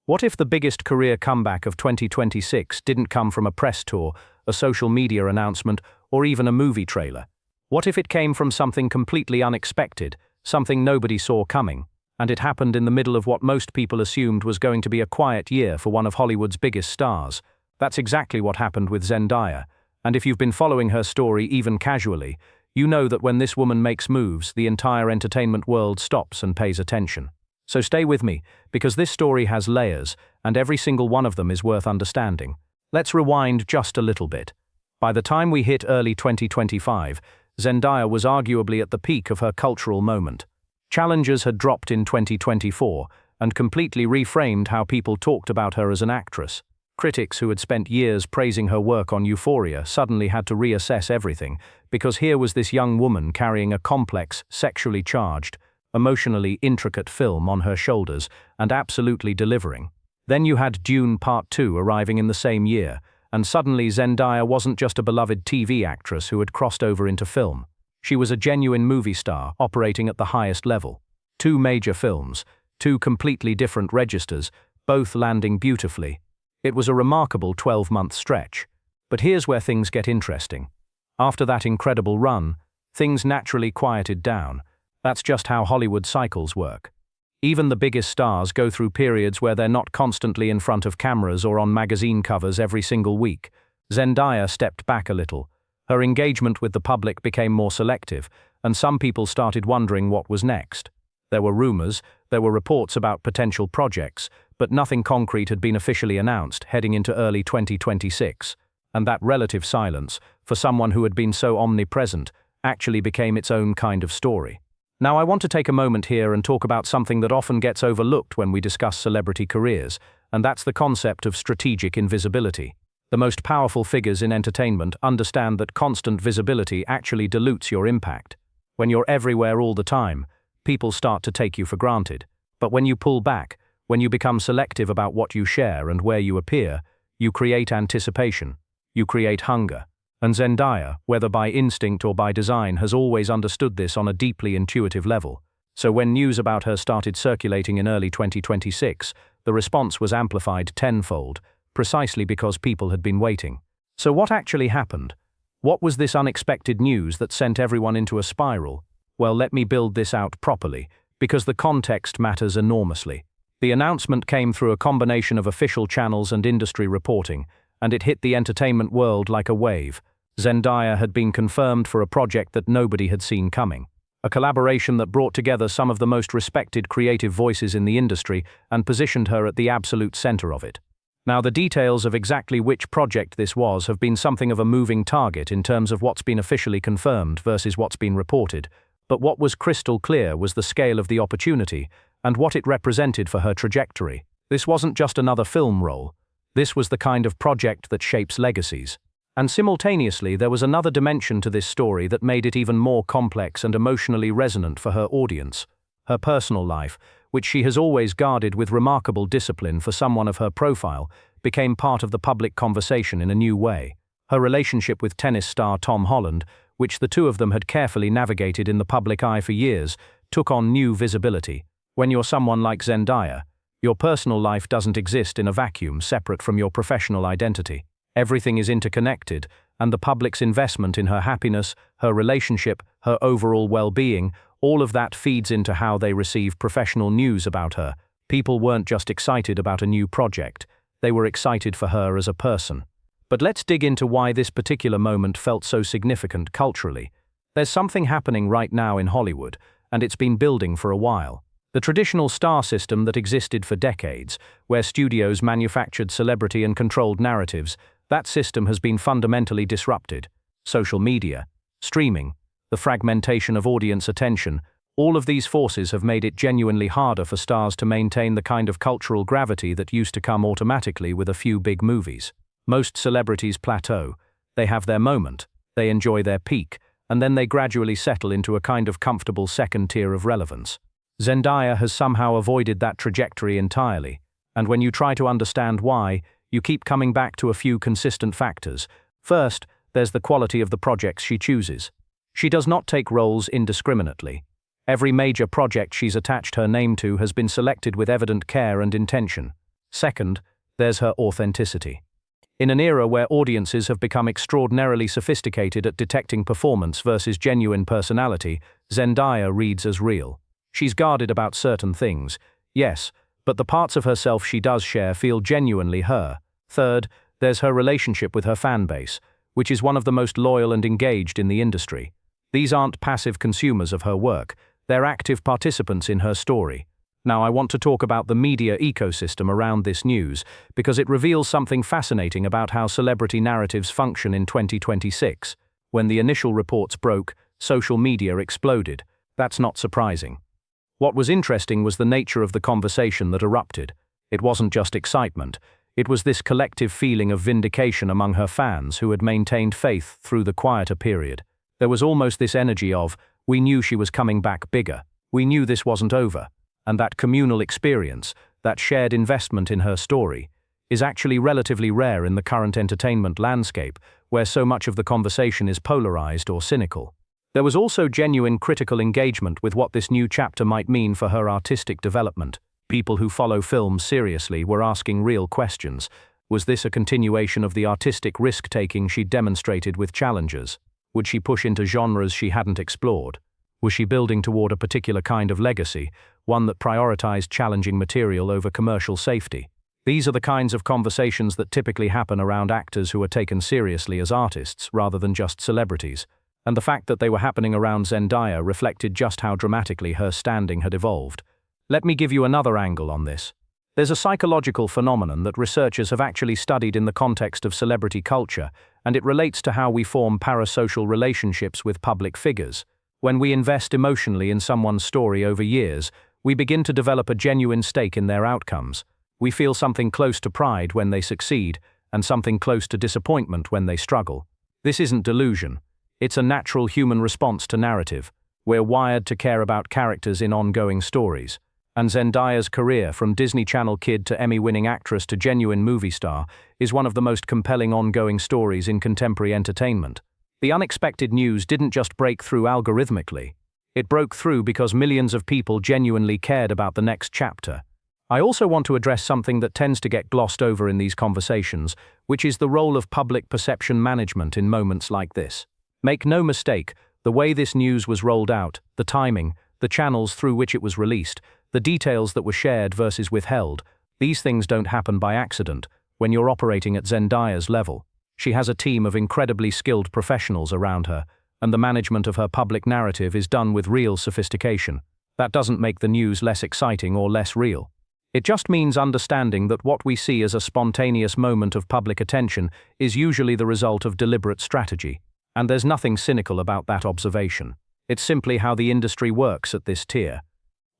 What if the biggest career comeback of 2026 didn't come from a press tour, a social media announcement, or even a movie trailer? What if it came from something completely unexpected, something nobody saw coming, and it happened in the middle of what most people assumed was going to be a quiet year for one of Hollywood's biggest stars? That's exactly what happened with Zendaya, and if you've been following her story even casually, you know that when this woman makes moves, the entire entertainment world stops and pays attention. So stay with me, because this story has layers, and every single one of them is worth understanding. Let's rewind just a little bit. By the time we hit early 2025, Zendaya was arguably at the peak of her cultural moment. Challengers had dropped in 2024, and completely reframed how people talked about her as an actress. Critics who had spent years praising her work on Euphoria suddenly had to reassess everything, because here was this young woman carrying a complex, sexually charged, emotionally intricate film on her shoulders and absolutely delivering. Then you had Dune Part 2 arriving in the same year, and suddenly Zendaya wasn't just a beloved TV actress who had crossed over into film. She was a genuine movie star operating at the highest level. Two major films, two completely different registers, both landing beautifully. It was a remarkable 12-month stretch. But here's where things get interesting. After that incredible run, things naturally quieted down. That's just how Hollywood cycles work. Even the biggest stars go through periods where they're not constantly in front of cameras or on magazine covers every single week. Zendaya stepped back a little. Her engagement with the public became more selective, and some people started wondering what was next. There were rumors, there were reports about potential projects, but nothing concrete had been officially announced heading into early 2026. And that relative silence, for someone who had been so omnipresent, actually became its own kind of story. Now I want to take a moment here and talk about something that often gets overlooked when we discuss celebrity careers, and that's the concept of strategic invisibility. The most powerful figures in entertainment understand that constant visibility actually dilutes your impact. When you're everywhere all the time, people start to take you for granted. But when you pull back, when you become selective about what you share and where you appear, you create anticipation, you create hunger. And Zendaya, whether by instinct or by design, has always understood this on a deeply intuitive level. So when news about her started circulating in early 2026, the response was amplified tenfold, precisely because people had been waiting. So what actually happened? What was this unexpected news that sent everyone into a spiral? Well, let me build this out properly, because the context matters enormously. The announcement came through a combination of official channels and industry reporting, and it hit the entertainment world like a wave. Zendaya had been confirmed for a project that nobody had seen coming. A collaboration that brought together some of the most respected creative voices in the industry and positioned her at the absolute center of it. Now, the details of exactly which project this was have been something of a moving target in terms of what's been officially confirmed versus what's been reported, but what was crystal clear was the scale of the opportunity and what it represented for her trajectory. This wasn't just another film role. This was the kind of project that shapes legacies. And simultaneously, there was another dimension to this story that made it even more complex and emotionally resonant for her audience. Her personal life, which she has always guarded with remarkable discipline for someone of her profile, became part of the public conversation in a new way. Her relationship with tennis star Tom Holland, which the two of them had carefully navigated in the public eye for years, took on new visibility. When you're someone like Zendaya, your personal life doesn't exist in a vacuum separate from your professional identity. Everything is interconnected, and the public's investment in her happiness, her relationship, her overall well-being, all of that feeds into how they receive professional news about her. People weren't just excited about a new project, they were excited for her as a person. But let's dig into why this particular moment felt so significant culturally. There's something happening right now in Hollywood, and it's been building for a while. The traditional star system that existed for decades, where studios manufactured celebrity and controlled narratives, that system has been fundamentally disrupted. Social media, streaming, the fragmentation of audience attention, all of these forces have made it genuinely harder for stars to maintain the kind of cultural gravity that used to come automatically with a few big movies. Most celebrities plateau. They have their moment, they enjoy their peak, and then they gradually settle into a kind of comfortable second tier of relevance. Zendaya has somehow avoided that trajectory entirely, and when you try to understand why, you keep coming back to a few consistent factors. First, there's the quality of the projects she chooses. She does not take roles indiscriminately. Every major project she's attached her name to has been selected with evident care and intention. Second, there's her authenticity. In an era where audiences have become extraordinarily sophisticated at detecting performance versus genuine personality, Zendaya reads as real. She's guarded about certain things, yes, but the parts of herself she does share feel genuinely her. Third, there's her relationship with her fan base, which is one of the most loyal and engaged in the industry. These aren't passive consumers of her work, they're active participants in her story. Now I want to talk about the media ecosystem around this news, because it reveals something fascinating about how celebrity narratives function in 2026. When the initial reports broke, social media exploded. That's not surprising. What was interesting was the nature of the conversation that erupted. It wasn't just excitement. It was this collective feeling of vindication among her fans who had maintained faith through the quieter period. There was almost this energy of, we knew she was coming back bigger. We knew this wasn't over. And that communal experience, that shared investment in her story, is actually relatively rare in the current entertainment landscape, where so much of the conversation is polarized or cynical. There was also genuine critical engagement with what this new chapter might mean for her artistic development. People who follow films seriously were asking real questions. Was this a continuation of the artistic risk-taking she'd demonstrated with Challengers? Would she push into genres she hadn't explored? Was she building toward a particular kind of legacy, one that prioritized challenging material over commercial safety? These are the kinds of conversations that typically happen around actors who are taken seriously as artists rather than just celebrities. And the fact that they were happening around Zendaya reflected just how dramatically her standing had evolved. Let me give you another angle on this. There's a psychological phenomenon that researchers have actually studied in the context of celebrity culture, and it relates to how we form parasocial relationships with public figures. When we invest emotionally in someone's story over years, we begin to develop a genuine stake in their outcomes. We feel something close to pride when they succeed, and something close to disappointment when they struggle. This isn't delusion. It's a natural human response to narrative. We're wired to care about characters in ongoing stories. And Zendaya's career, from Disney Channel kid to Emmy-winning actress to genuine movie star, is one of the most compelling ongoing stories in contemporary entertainment. The unexpected news didn't just break through algorithmically. It broke through because millions of people genuinely cared about the next chapter. I also want to address something that tends to get glossed over in these conversations, which is the role of public perception management in moments like this. Make no mistake, the way this news was rolled out, the timing, the channels through which it was released, the details that were shared versus withheld, these things don't happen by accident when you're operating at Zendaya's level. She has a team of incredibly skilled professionals around her, and the management of her public narrative is done with real sophistication. That doesn't make the news less exciting or less real. It just means understanding that what we see as a spontaneous moment of public attention is usually the result of deliberate strategy. And there's nothing cynical about that observation. It's simply how the industry works at this tier.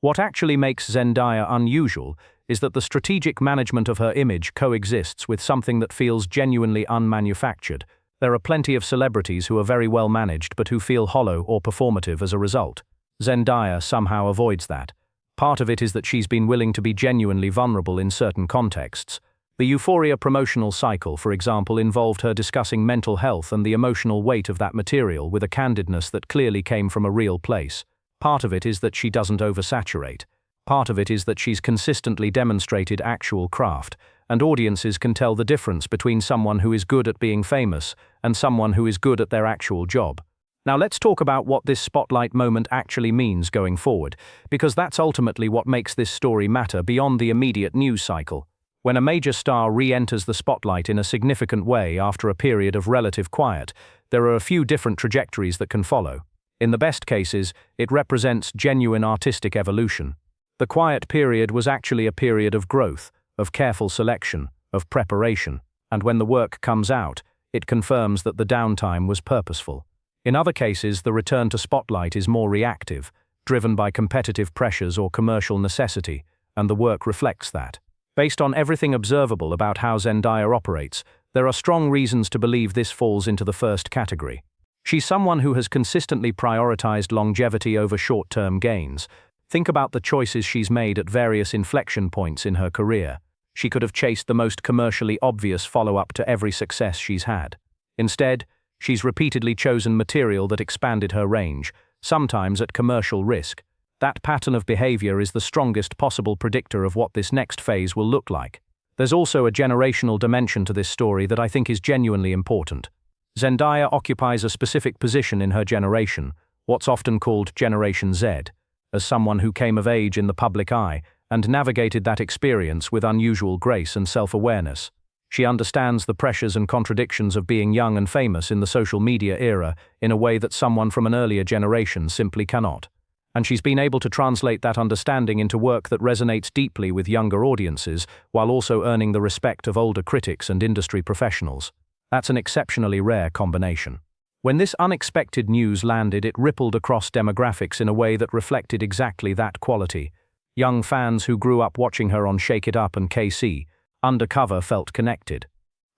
What actually makes Zendaya unusual is that the strategic management of her image coexists with something that feels genuinely unmanufactured. There are plenty of celebrities who are very well managed but who feel hollow or performative as a result. Zendaya somehow avoids that. Part of it is that she's been willing to be genuinely vulnerable in certain contexts. The Euphoria promotional cycle, for example, involved her discussing mental health and the emotional weight of that material with a candidness that clearly came from a real place. Part of it is that she doesn't oversaturate. Part of it is that she's consistently demonstrated actual craft, and audiences can tell the difference between someone who is good at being famous and someone who is good at their actual job. Now let's talk about what this spotlight moment actually means going forward, because that's ultimately what makes this story matter beyond the immediate news cycle. When a major star re-enters the spotlight in a significant way after a period of relative quiet, there are a few different trajectories that can follow. In the best cases, it represents genuine artistic evolution. The quiet period was actually a period of growth, of careful selection, of preparation, and when the work comes out, it confirms that the downtime was purposeful. In other cases, the return to spotlight is more reactive, driven by competitive pressures or commercial necessity, and the work reflects that. Based on everything observable about how Zendaya operates, there are strong reasons to believe this falls into the first category. She's someone who has consistently prioritized longevity over short-term gains. Think about the choices she's made at various inflection points in her career. She could have chased the most commercially obvious follow-up to every success she's had. Instead, she's repeatedly chosen material that expanded her range, sometimes at commercial risk. That pattern of behavior is the strongest possible predictor of what this next phase will look like. There's also a generational dimension to this story that I think is genuinely important. Zendaya occupies a specific position in her generation, what's often called Generation Z, as someone who came of age in the public eye and navigated that experience with unusual grace and self-awareness. She understands the pressures and contradictions of being young and famous in the social media era in a way that someone from an earlier generation simply cannot. And she's been able to translate that understanding into work that resonates deeply with younger audiences while also earning the respect of older critics and industry professionals. That's an exceptionally rare combination. When this unexpected news landed, it rippled across demographics in a way that reflected exactly that quality. Young fans who grew up watching her on Shake It Up and KC Undercover felt connected.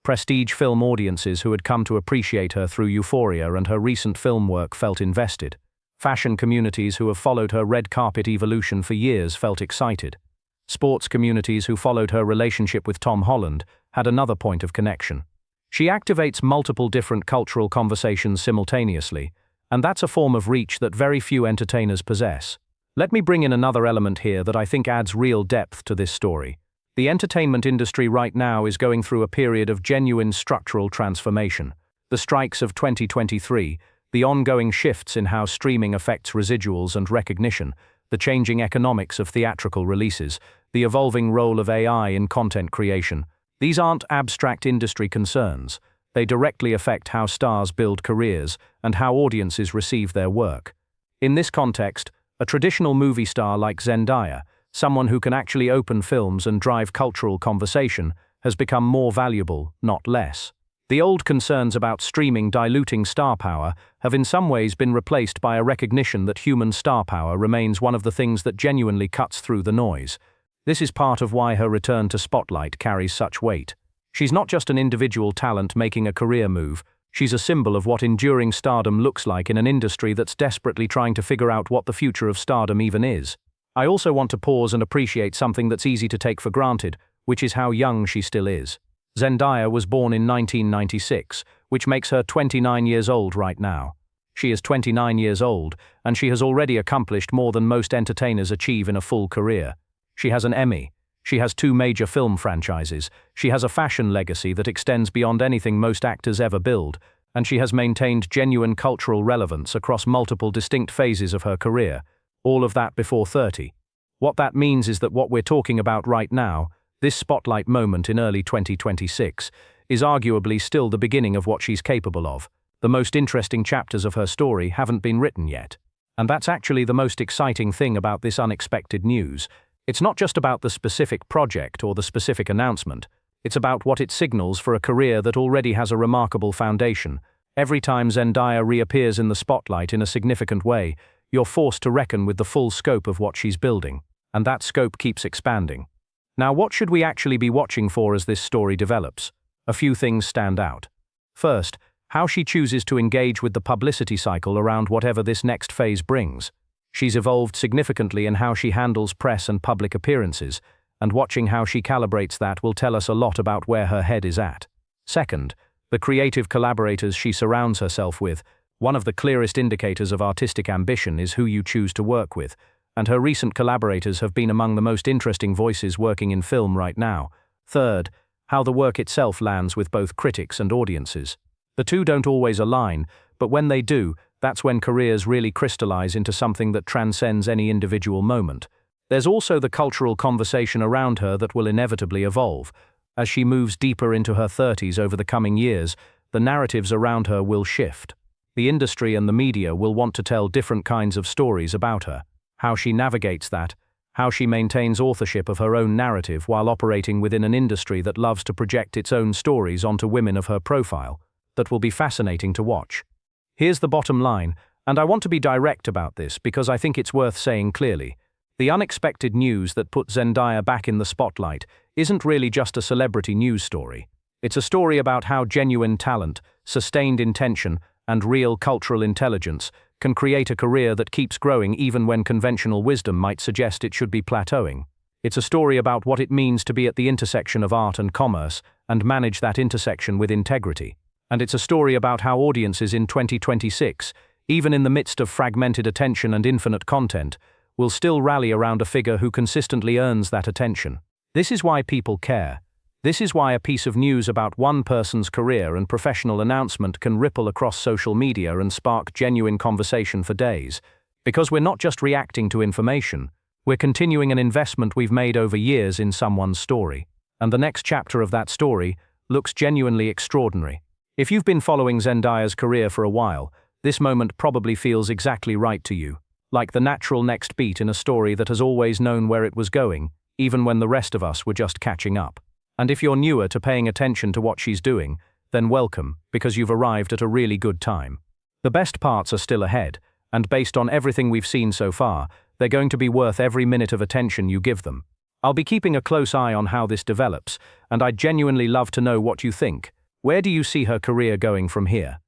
Prestige film audiences who had come to appreciate her through Euphoria and her recent film work felt invested. Fashion communities who have followed her red carpet evolution for years felt excited. Sports communities who followed her relationship with Tom Holland had another point of connection. She activates multiple different cultural conversations simultaneously, and that's a form of reach that very few entertainers possess. Let me bring in another element here that I think adds real depth to this story. The entertainment industry right now is going through a period of genuine structural transformation. The strikes of 2023, the ongoing shifts in how streaming affects residuals and recognition, the changing economics of theatrical releases, the evolving role of AI in content creation. These aren't abstract industry concerns. They directly affect how stars build careers and how audiences receive their work. In this context, a traditional movie star like Zendaya, someone who can actually open films and drive cultural conversation, has become more valuable, not less. The old concerns about streaming diluting star power have in some ways been replaced by a recognition that human star power remains one of the things that genuinely cuts through the noise. This is part of why her return to spotlight carries such weight. She's not just an individual talent making a career move, she's a symbol of what enduring stardom looks like in an industry that's desperately trying to figure out what the future of stardom even is. I also want to pause and appreciate something that's easy to take for granted, which is how young she still is. Zendaya was born in 1996, which makes her 29 years old right now. She is 29 years old, and she has already accomplished more than most entertainers achieve in a full career. She has an Emmy. She has 2 major film franchises. She has a fashion legacy that extends beyond anything most actors ever build, and she has maintained genuine cultural relevance across multiple distinct phases of her career. All of that before 30. What that means is that what we're talking about right now, this spotlight moment in early 2026, is arguably still the beginning of what she's capable of. The most interesting chapters of her story haven't been written yet. And that's actually the most exciting thing about this unexpected news. It's not just about the specific project or the specific announcement. It's about what it signals for a career that already has a remarkable foundation. Every time Zendaya reappears in the spotlight in a significant way, you're forced to reckon with the full scope of what she's building, and that scope keeps expanding. Now, what should we actually be watching for as this story develops? A few things stand out. First, how she chooses to engage with the publicity cycle around whatever this next phase brings. She's evolved significantly in how she handles press and public appearances, and watching how she calibrates that will tell us a lot about where her head is at. Second, the creative collaborators she surrounds herself with. One of the clearest indicators of artistic ambition is who you choose to work with, and her recent collaborators have been among the most interesting voices working in film right now. Third, how the work itself lands with both critics and audiences. The two don't always align, but when they do, that's when careers really crystallize into something that transcends any individual moment. There's also the cultural conversation around her that will inevitably evolve. As she moves deeper into her 30s over the coming years, the narratives around her will shift. The industry and the media will want to tell different kinds of stories about her. How she navigates that, how she maintains authorship of her own narrative while operating within an industry that loves to project its own stories onto women of her profile, that will be fascinating to watch. Here's the bottom line, and I want to be direct about this because I think it's worth saying clearly. The unexpected news that put Zendaya back in the spotlight isn't really just a celebrity news story. It's a story about how genuine talent, sustained intention, and real cultural intelligence can create a career that keeps growing even when conventional wisdom might suggest it should be plateauing. It's a story about what it means to be at the intersection of art and commerce and manage that intersection with integrity. And it's a story about how audiences in 2026, even in the midst of fragmented attention and infinite content, will still rally around a figure who consistently earns that attention. This is why people care. This is why a piece of news about one person's career and professional announcement can ripple across social media and spark genuine conversation for days. Because we're not just reacting to information, we're continuing an investment we've made over years in someone's story. And the next chapter of that story looks genuinely extraordinary. If you've been following Zendaya's career for a while, this moment probably feels exactly right to you, like the natural next beat in a story that has always known where it was going, even when the rest of us were just catching up. And if you're newer to paying attention to what she's doing, then welcome, because you've arrived at a really good time. The best parts are still ahead, and based on everything we've seen so far, they're going to be worth every minute of attention you give them. I'll be keeping a close eye on how this develops, and I'd genuinely love to know what you think. Where do you see her career going from here?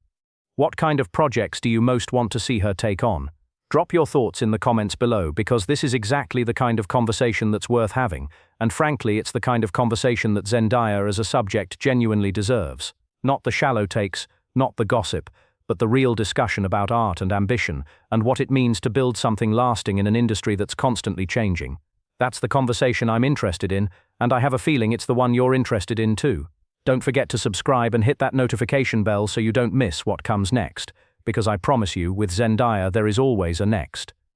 What kind of projects do you most want to see her take on? Drop your thoughts in the comments below, because this is exactly the kind of conversation that's worth having, and frankly it's the kind of conversation that Zendaya as a subject genuinely deserves. Not the shallow takes, not the gossip, but the real discussion about art and ambition, and what it means to build something lasting in an industry that's constantly changing. That's the conversation I'm interested in, and I have a feeling it's the one you're interested in too. Don't forget to subscribe and hit that notification bell so you don't miss what comes next, because I promise you, with Zendaya there is always a next.